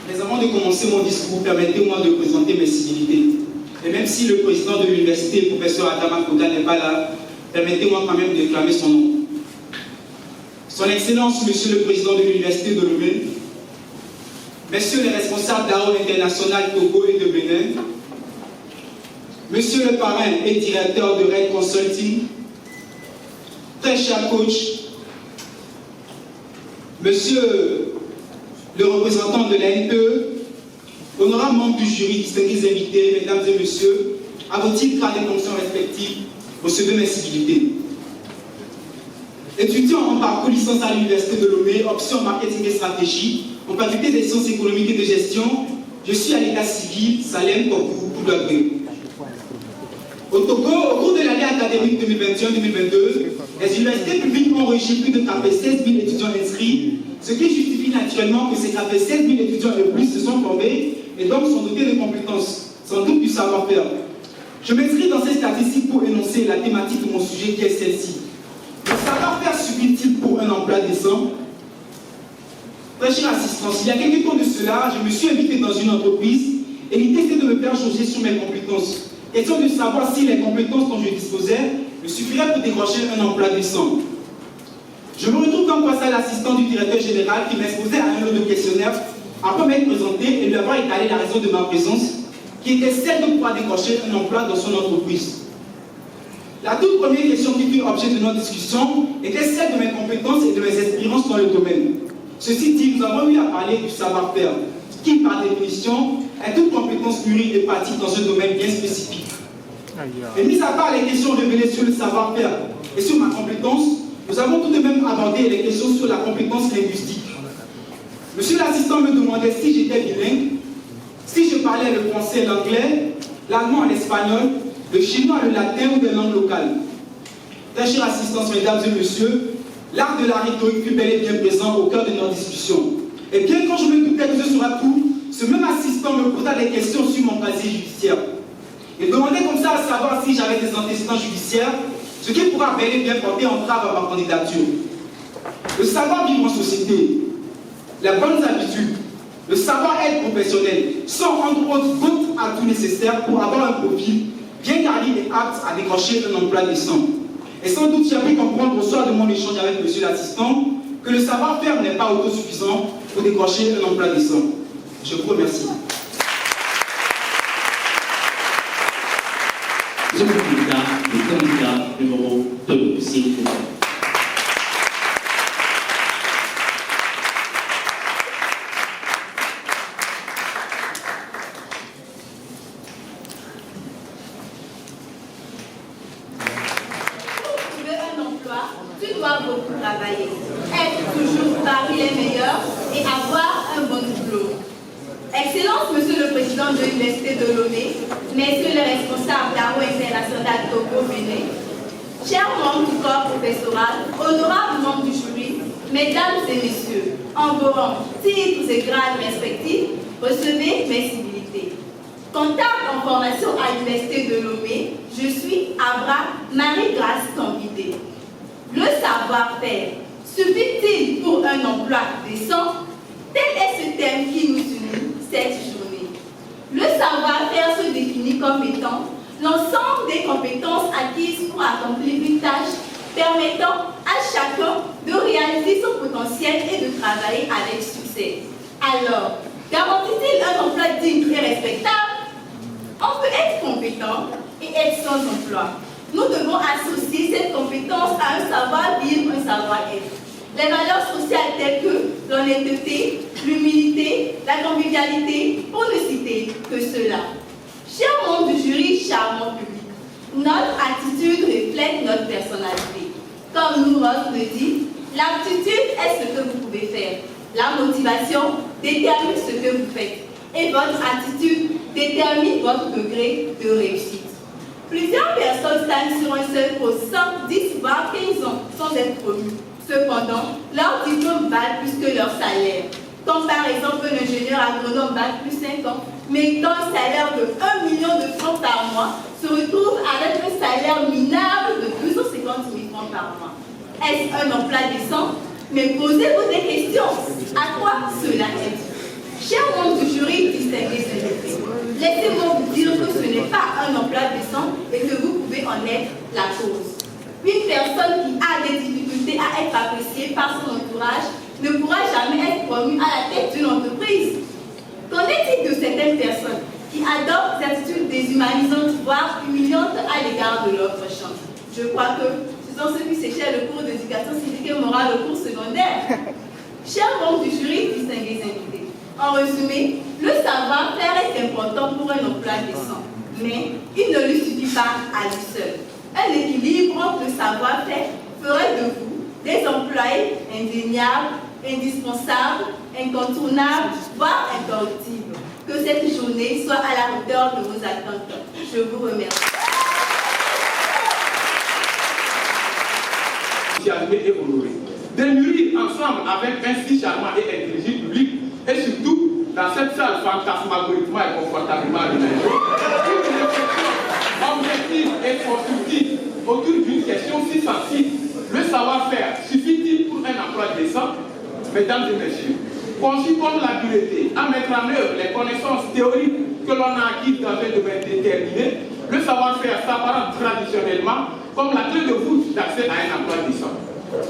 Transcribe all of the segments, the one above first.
Mais avant de commencer mon discours, permettez-moi de présenter mes civilités. Et même si le président de l'université, professeur Adama Koda, n'est pas là, permettez-moi quand même de déclamer son nom. Son Excellence, Monsieur le Président de l'Université de Lomé, Messieurs les responsables d'AO International Togo et de Bénin, Monsieur le parrain et directeur de Red Consulting, très cher coach, Monsieur le représentant de l'ANPE, honorables membres du jury, distingués invités, mesdames et messieurs, à vos titres et fonctions respectives, recevez mes civilités. Étudiant en parcours licence à l'Université de Lomé, option marketing et stratégie, en faculté des sciences économiques et de gestion, je suis à l'état civil, Salem, Kokou, Koudoagbe. Au Togo, au cours de l'année académique 2021-2022, les universités publiques ont enregistré plus de 16 000 étudiants inscrits, ce qui justifie naturellement que ces 16 000 étudiants et plus se sont formés et donc sont dotés de compétences, sans doute du savoir-faire. Je m'inscris dans ces statistiques pour énoncer la thématique de mon sujet qui est celle-ci. Le savoir-faire suffit-il pour un emploi décent? Très chère assistance, il y a quelques temps de cela, je me suis invité dans une entreprise et l'idée était de me faire jauger sur mes compétences. Question de savoir si les compétences dont je disposais me suffiraient pour décrocher un emploi décent. Je me retrouve donc face à l'assistant du directeur général qui m'exposait à un lot de questionnaires après m'être présenté et lui avoir étalé la raison de ma présence, qui était celle de pouvoir décrocher un emploi dans son entreprise. La toute première question qui fit objet de notre discussion était celle de mes compétences et de mes expériences dans le domaine. Ceci dit, nous avons eu à parler du savoir-faire, qui, par définition, est toute compétence mûrie et pratique dans un domaine bien spécifique. Et mis à part les questions révélées sur le savoir-faire et sur ma compétence, nous avons tout de même abordé les questions sur la compétence linguistique. Monsieur l'assistant me demandait si j'étais bilingue, si je parlais le français et l'anglais, l'allemand et l'espagnol, le chinois, le latin ou des langues locales. Très chère assistance, mesdames et messieurs, l'art de la rhétorique fut bel et bien présent au cœur de notre discussion. Et bien quand je me doutais que ce sera tout, ce même assistant me posa des questions sur mon casier judiciaire. Il demandait comme ça à savoir si j'avais des antécédents judiciaires, ce qui pourra bel et bien porter entrave à ma candidature. Le savoir-vivre en société, les bonnes habitudes, le savoir-être professionnel sont entre autres d'autres atouts nécessaires pour avoir un profil bien garni et apte à décrocher un emploi décent. Et sans doute, j'ai pu comprendre au soir de mon échange avec monsieur l'assistant que le savoir-faire n'est pas autosuffisant pour décrocher un emploi décent. Je vous remercie. Je vous candidat, le candidat numéro 2, s'il vous plaît. Tu dois beaucoup travailler, être toujours parmi les meilleurs et avoir un bon diplôme. Excellence, Monsieur le Président de l'Université de Lomé, Messieurs les responsables d'AO International Togo Bénin, chers membres du corps professoral, honorables membres du jury, Mesdames et Messieurs, en vos rangs, titres et grades respectifs, recevez mes civilités. Comptable en formation à l'Université de Lomé, je suis Abra Marie-Grâce Cambidé. Le savoir-faire suffit-il pour un emploi décent? Tel est ce thème qui nous unit cette journée. Le savoir-faire se définit comme étant l'ensemble des compétences acquises pour accomplir une tâche permettant à chacun de réaliser son potentiel et de travailler avec succès. Alors, garantit-il un emploi digne et respectable? On peut être compétent et être sans emploi. Nous devons associer cette compétence à un savoir-vivre, un savoir-être. Les valeurs sociales telles que l'honnêteté, l'humilité, la convivialité, pour ne citer que cela. Chers membres du jury, charmant public, notre attitude reflète notre personnalité. Comme nous Ross le dit, l'aptitude est ce que vous pouvez faire. La motivation détermine ce que vous faites. Et votre attitude détermine votre degré de réussite. Plusieurs personnes stagnent sur un seul poste, 10 voire 15 ans, sans être promues. Cependant, leurs diplômes valent plus que leur salaire. Comme par exemple un ingénieur agronome bac plus 5 ans, méritant un salaire de 1 million de francs par mois, se retrouve avec un salaire minable de 250 000 francs par mois. Est-ce un emploi décent? Mais posez-vous des questions. À quoi cela est-il? Chers membres du pas un emploi décent et que vous pouvez en être la cause. Une personne qui a des difficultés à être appréciée par son entourage ne pourra jamais être promue à la tête d'une entreprise. Qu'en est-il de certaines personnes qui adoptent des attitudes déshumanisantes, voire humiliantes à l'égard de leur prochain? Je crois que ce sont ceux qui séchaient le cours d'éducation civique et morale au cours secondaire. Chers membres du jury, distingués invités, en résumé, le savoir-faire est important pour un emploi décent, mais il ne lui suffit pas à lui seul. Un équilibre entre le savoir-faire ferait de vous des employés indéniables, indispensables, incontournables, voire incorruptibles. Que cette journée soit à la hauteur de vos attentes. Je vous remercie. Et honoré. De mûrir ensemble avec un si charmant et intelligent public, et surtout dans cette salle fantasmagoriquement et confortablement aménagée, une réflexion objective et constructive autour d'une question si sensible. Le savoir-faire suffit-il pour un emploi décent? Mesdames et messieurs, conçu comme l'habileté à mettre en œuvre les connaissances théoriques que l'on a acquises dans un domaine déterminé, le savoir-faire s'apparente traditionnellement comme la clé de voûte d'accès à un emploi décent.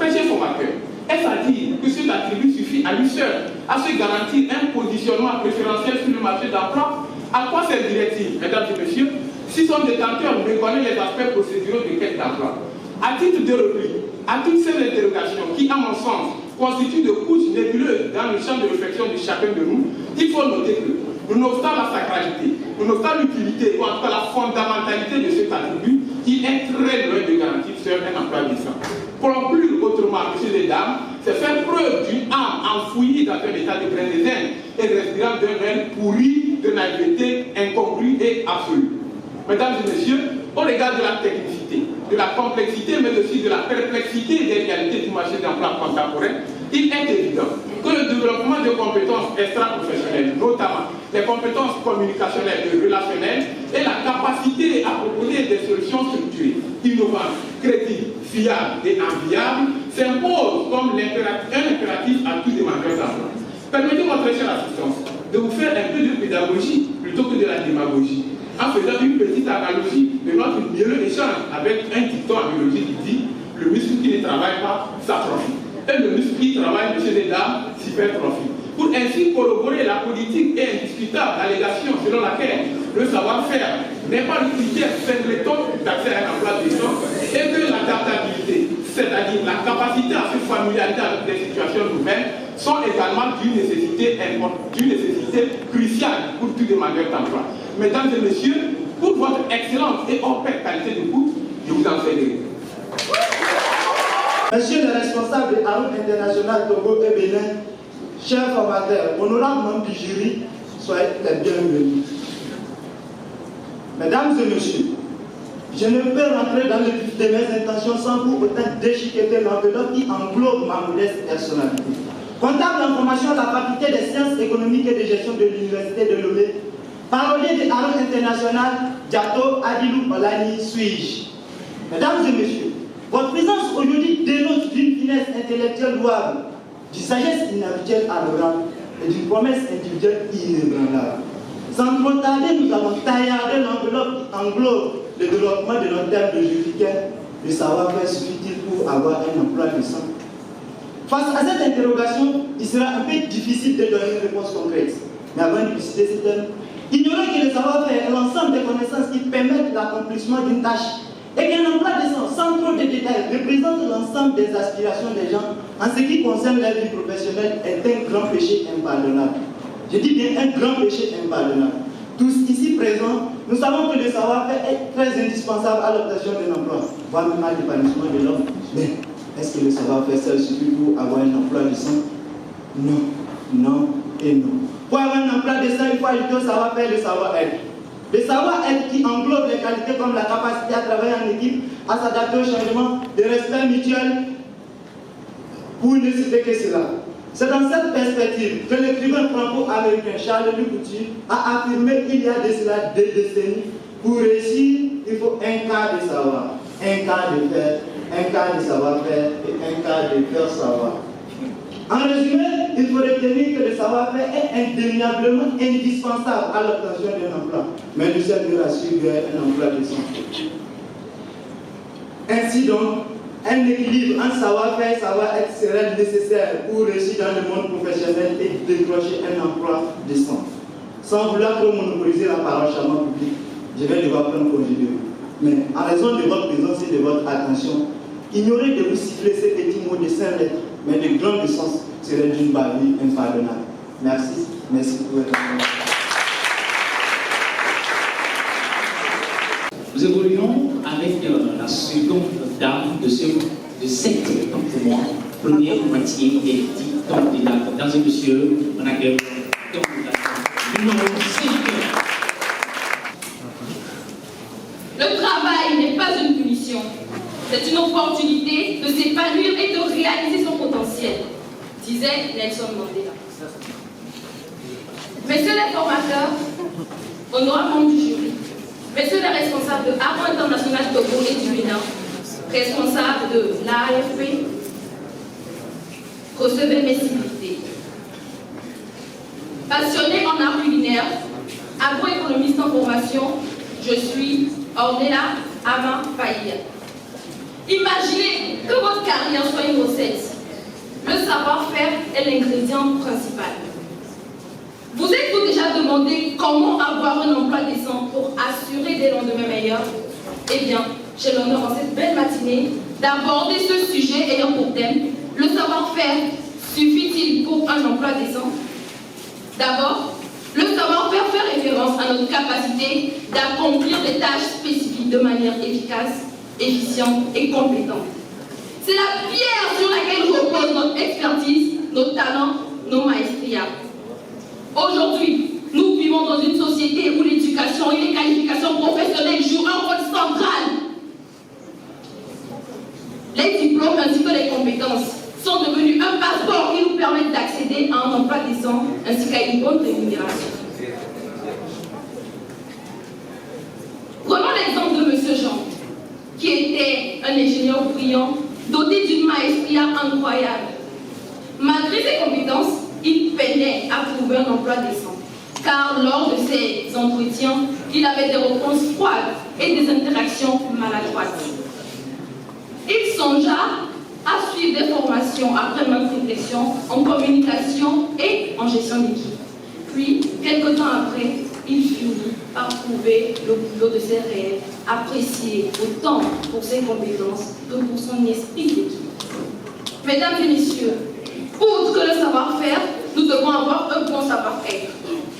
Monsieur formateur, est-ce à dire que cet attribut suffit à lui seul à se garantir un positionnement préférentiel sur le marché d'emploi? À quoi servirait-il, mesdames et messieurs, si son détenteur méconnaît les aspects procéduraux de quête d'emploi? À titre de repli, à toutes ces interrogations qui, à mon sens, constituent de couches nébuleuses dans le champ de réflexion de chacun de nous, il faut noter que, nonobstant la sacralité, nonobstant l'utilité, ou en tout cas la fondamentalité de cet attribut, qui est très loin de garantir seul un emploi décent. Conclure autrement, messieurs et dames, c'est faire preuve d'une âme enfouie dans un état de grain des Indes et respirant d'un air pourri de naïveté incongrue et absolue. Mesdames et messieurs, au regard de la technicité, de la complexité, mais aussi de la perplexité des réalités du marché d'emploi contemporain, il est évident que le développement de compétences extra-professionnelles, notamment les compétences communicationnelles et relationnelles, et la capacité à proposer des solutions structurées, innovantes, crédibles, fiables et enviables, s'imposent comme un impératif à tout demandeur d'emploi. Permettez-moi, très chère assistance, de vous faire un peu de pédagogie plutôt que de la démagogie, en faisant une petite analogie de notre mielleux échange avec un dicton en biologie qui dit « le muscle qui ne travaille pas s'atrophie ». Et le muscle qui travaille, messieurs et dames, s'hypertrophie. Pour ainsi corroborer la politique et indiscutable allégation selon laquelle le savoir-faire n'est pas le critère singleton d'accès à un emploi décent et que l'adaptabilité, c'est-à-dire la capacité à se familiariser avec des situations nouvelles, sont également d'une nécessité cruciale pour tout demandeur d'emploi. Mesdames et messieurs, pour votre excellente et hors pair qualité d'écoute, je vous en félicite. Monsieur le responsable de la route internationale Togo et Bénin, chers formateurs, honorables membres du jury, soyez les bienvenus. Mesdames et messieurs, je ne peux rentrer dans le vif de mes intentions sans pour autant déchiqueter l'enveloppe qui englobe ma modeste personnalité. Comptable en formation à la faculté des sciences économiques et de gestion de l'université de Lomé, parolier de la route internationale, Diato Adilou Olani suis-je. Mesdames et messieurs, votre présence aujourd'hui dénote d'une finesse intellectuelle louable, d'une sagesse inhabituelle à l'oral et d'une promesse individuelle inébranlable. Sans trop tarder, nous avons taillardé l'enveloppe qui englobe le développement de notre thème de juridique. Le savoir-faire suffit-il pour avoir un emploi décent? Face à cette interrogation, il sera un peu difficile de donner une réponse concrète. Mais avant de décider ce thème, ignorer que le savoir-faire est l'ensemble des connaissances qui permettent l'accomplissement d'une tâche et qu'un emploi décent, sans trop de détails, représente l'ensemble des aspirations des gens en ce qui concerne la vie professionnelle est un grand péché impardonnable. Je dis bien un grand péché impardonnable. Tous ici présents, nous savons que le savoir-faire est très indispensable à l'obtention d'un emploi, voire même à l'épanouissement de l'homme. Mais est-ce que le savoir-faire seul suffit pour avoir un emploi décent? Non, non et non. Pour avoir un emploi décent, il faut ajouter au savoir-faire le savoir-être. Le savoir-être qui englobe les qualités comme la capacité à travailler en équipe, à s'adapter au changement, le respect mutuel, pour ne citer que cela. C'est dans cette perspective que l'écrivain franco-américain Charles-Louis Couture a affirmé qu'il y a de cela 2 décennies, pour réussir, il faut un quart de savoir, un quart de faire, un quart de savoir-faire et un quart de faire savoir. En résumé, il faut retenir que le savoir-faire est indéniablement indispensable à l'obtention d'un emploi, mais ne servira à suivre un emploi décent. Ainsi donc, un équilibre entre savoir-faire et savoir-être serait nécessaire pour réussir dans le monde professionnel et décrocher un emploi décent. Sans vouloir trop monopoliser la parole charmant public, je vais devoir prendre congé de vous. Mais en raison de votre présence et de votre attention, ignorer de vous siffler ces petits mots de 5 lettres, mais de grand sens, serait d'une bavure impardonnable. Merci. Merci pour votre attention. Nous évoluons avec la seconde dame de cette, pour moi, première moitié des 10 candidats. Mesdames et messieurs, on accueille le candidat numéro 5. Le travail n'est pas une punition. C'est une opportunité de s'épanouir et de réaliser son potentiel, disait Nelson Mandela. Messieurs les formateurs, honorables membres du jury, messieurs les responsables de Arbre International Togo et du Bénin, responsables de l'AFP, recevez mes civilités. Passionné en art culinaire, agroéconomiste en formation, je suis Ornella Ama Faïa. Imaginez que votre carrière soit une recette. Le savoir-faire est l'ingrédient principal. Vous êtes-vous déjà demandé comment avoir un emploi décent pour assurer des lendemains meilleurs? Eh bien, j'ai l'honneur en cette belle matinée d'aborder ce sujet ayant pour thème le savoir-faire suffit-il pour un emploi décent? D'abord, le savoir-faire fait référence à notre capacité d'accomplir des tâches spécifiques de manière efficace, efficiente et compétente. C'est la pierre sur laquelle repose notre expertise, nos talents, nos maestria. Aujourd'hui, nous vivons dans une société où l'éducation et les qualifications professionnelles jouent un rôle central. Les diplômes ainsi que les compétences sont devenus un passeport qui nous permet d'accéder à un emploi décent ainsi qu'à une bonne rémunération. Prenons l'exemple de M. Jean, qui était un ingénieur brillant, doté d'une maestria incroyable. Malgré ses compétences, il peinait à trouver un emploi décent, car lors de ses entretiens, il avait des réponses froides et des interactions maladroites. Il songea à suivre des formations après maintes réflexions en communication et en gestion d'équipe. Puis, quelque temps après, il finit par trouver le boulot de ses rêves, apprécié autant pour ses compétences que pour son esprit d'équipe. Mesdames et messieurs, outre que le savoir-faire, nous devons avoir un bon savoir-être,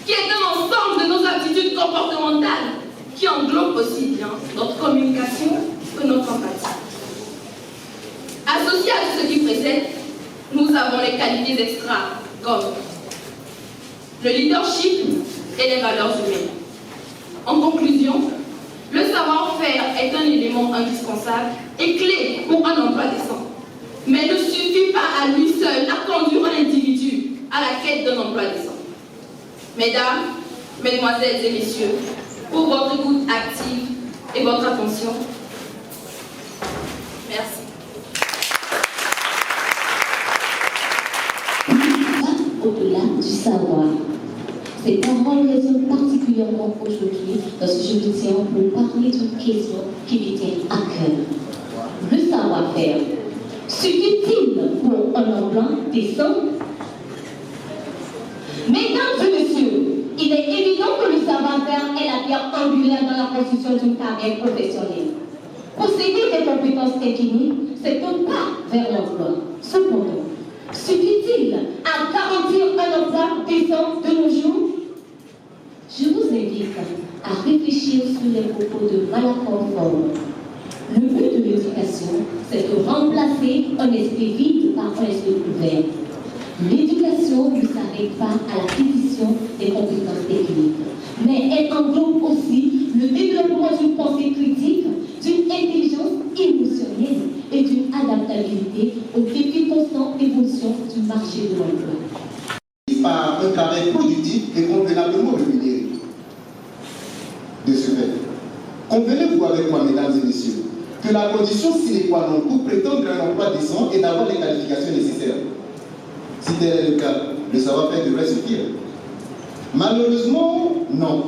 qui est un ensemble de nos aptitudes comportementales, qui englobe aussi bien notre communication que notre empathie. Associé à tout ce qui précède, nous avons les qualités extra, comme le leadership et les valeurs humaines. En conclusion, le savoir-faire est un élément indispensable et clé pour un emploi décent. Mais ne suffit pas à lui seul à conduire un individu à la quête d'un emploi décent. Mesdames, mesdemoiselles et messieurs, pour votre écoute active et votre attention, merci. Au-delà du savoir. Ces paroles résonnent particulièrement aujourd'hui lorsque je me tiens pour parler d'une question qui me tient à cœur. Le savoir-faire suffit-il pour un emploi décent? Mesdames et messieurs, il est évident que le savoir-faire est la pierre angulaire dans la construction d'une carrière professionnelle. Posséder des compétences techniques, c'est un pas vers l'emploi. Cependant, suffit-il à garantir un emploi décent de nos jours? Je vous invite à réfléchir sur les propos de Malacor Forum. Le but de l'éducation, c'est de remplacer un esprit vide par un esprit ouvert. L'éducation ne s'arrête pas à l'acquisition des compétences techniques, mais elle englobe aussi le développement d'une pensée critique, d'une intelligence émotionnelle et d'une adaptabilité aux défis constants d'évolution du marché de l'emploi. Par un travail productif et convenablement rémunéré. De ce fait, convenez-vous avec moi, mesdames et messieurs, que la condition sine qua non pour prétendre à un emploi décent est d'avoir les qualifications nécessaires. Si tel est le cas, le savoir-faire devrait suffire. Malheureusement, non.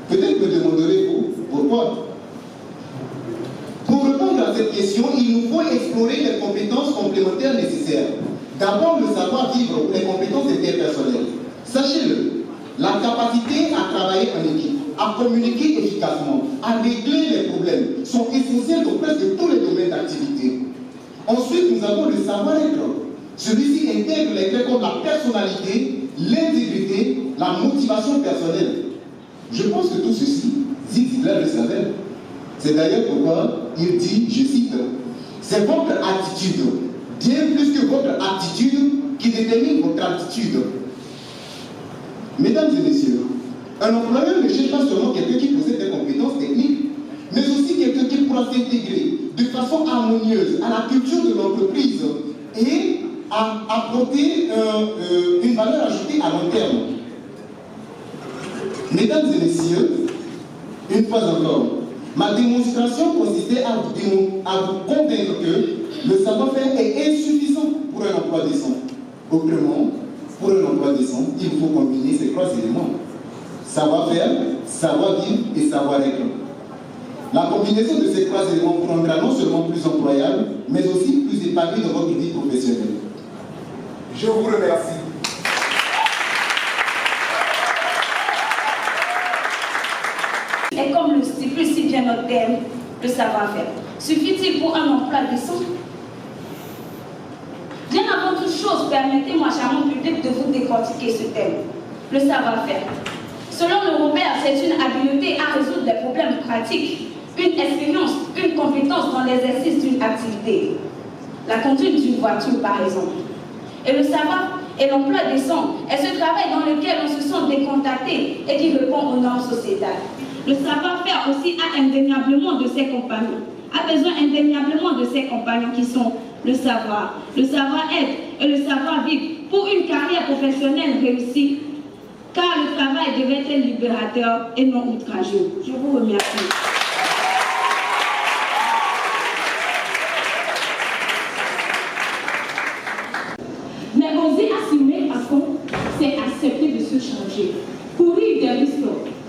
Peut-être me demanderez-vous pourquoi. Pour répondre à cette question, il nous faut explorer les compétences complémentaires nécessaires. D'abord, le savoir-vivre ou les compétences interpersonnelles. Sachez-le, la capacité à travailler en équipe, à communiquer efficacement, à régler les problèmes sont essentielles dans presque tous les domaines d'activité. Ensuite, nous avons le savoir-être. Celui-ci intègre les traits comme la personnalité, l'intégrité, la motivation personnelle. Je pense que tout ceci, Zigziglar le savait. C'est d'ailleurs pourquoi il dit, je cite, c'est votre attitude, bien plus que votre aptitude, qui détermine votre attitude. Mesdames et messieurs, un employeur ne cherche pas seulement quelqu'un qui possède des compétences techniques, mais aussi quelqu'un qui pourra s'intégrer de façon harmonieuse à la culture de l'entreprise et à apporter une valeur ajoutée à long terme. Mesdames et messieurs, une fois encore, ma démonstration consistait à vous convaincre que le savoir-faire est insuffisant pour un emploi décent. Autrement, pour un emploi décent, il faut combiner ces 3 éléments. Savoir-faire, savoir-vivre et savoir-être. La combinaison de ces 3 éléments vous rendra non seulement plus employable, mais aussi plus épanoui dans votre vie professionnelle. Je vous remercie. Et comme le stipule si bien notre thème, le savoir-faire, suffit-il pour un emploi décent? Bien avant toute chose, permettez-moi, charmant public, de vous décortiquer ce thème, le savoir-faire. Selon le Robert, c'est une habileté à résoudre des problèmes pratiques, une expérience, une compétence dans l'exercice d'une activité. La conduite d'une voiture, par exemple. Et le savoir et l'emploi décent est ce travail dans lequel on se sent décontracté et qui répond aux normes sociétales. Le savoir-faire aussi a indéniablement de ses compagnons, a besoin indéniablement de ses compagnons qui sont le savoir, le savoir-être et le savoir-vivre pour une carrière professionnelle réussie, car le travail devait être libérateur et non outrageux. Je vous remercie. Mais oser assumer à fond, c'est accepter de se changer. Courir des risques,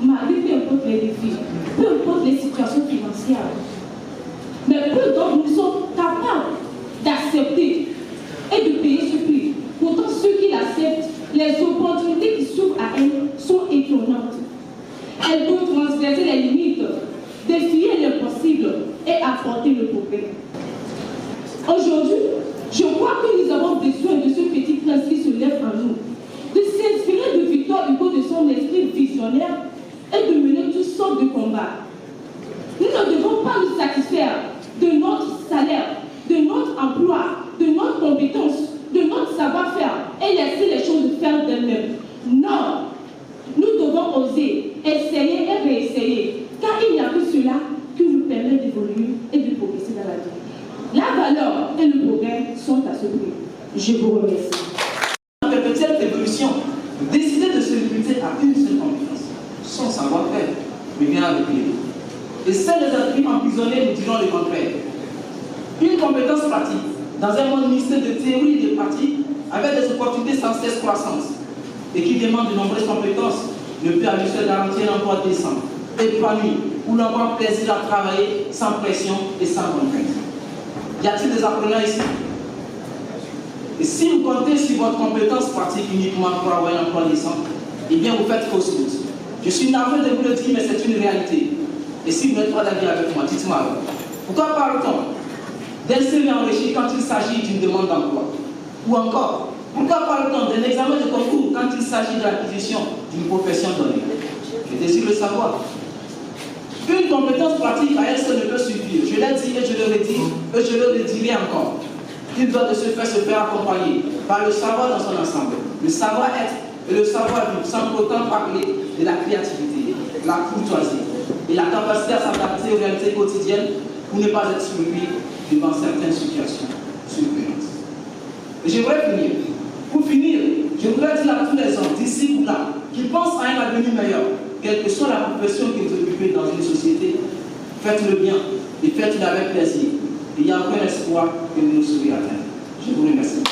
malgré peu importe les défis, peu importe les situations financières. Mais peu d'entre nous sont capables d'accepter et de payer ce prix. Pourtant, ceux qui l'acceptent, les opportunités qui s'ouvrent à elles sont étonnantes. Elles peuvent transgresser les limites, défier l'impossible et apporter le progrès. Aujourd'hui, je crois que nous avons besoin de ce petit prince qui se lève en nous, de s'inspirer de Victor Hugo, de son esprit visionnaire et de mener toutes sortes de combats. Nous ne devons pas nous satisfaire de notre salaire, de notre emploi, de notre compétence, de notre savoir-faire et laisser les choses faire d'elles-mêmes. Non, nous devons oser, essayer et réessayer, car il n'y a que cela qui nous permet d'évoluer et de progresser dans la vie. La valeur et le progrès sont à ce prix. Je vous remercie. En perpétuelle évolution, décider de se limiter à une seule compétence, son savoir-faire, mais bien avec lui. Et seuls les esprits emprisonnés nous diront le contraire. Une compétence pratique, dans un monde mixte de théorie et de pratique, avec des opportunités sans cesse croissantes, et qui demande de nombreuses compétences, ne peut à lui seul garantir un emploi décent, épanoui, où l'on prend plaisir à travailler sans pression et sans contrainte. Y a-t-il des apprenants ici? Et si vous comptez sur votre compétence pratique uniquement pour avoir un emploi décent, eh bien vous faites fausse route. Je suis navré de vous le dire, mais c'est une réalité. Et si vous n'êtes pas d'accord avec moi, dites-moi alors. Pourquoi parle-t-on d'un CV enrichi quand il s'agit d'une demande d'emploi? Ou encore, pourquoi parle-t-on d'un examen de concours quand il s'agit de l'acquisition d'une profession donnée? Je désire le savoir. Une compétence pratique à elle seule ne peut suffire. Je l'ai dit et je le redis et je le redirai encore. Il doit de ce fait se faire accompagner par le savoir dans son ensemble, le savoir-être et le savoir-vivre, sans pourtant parler de la créativité, la courtoisie et la capacité à s'adapter aux réalités quotidiennes pour ne pas être surpris devant certaines situations surprenantes. Et j'aimerais finir. Pour finir, je voudrais dire à tous les hommes d'ici ou là qui pensent à un avenir meilleur, quelle que soit la profession que vous occupez dans une société, faites-le bien et faites-le avec plaisir. Il y a aucun espoir que vous ne soyez atteint. Je vous remercie.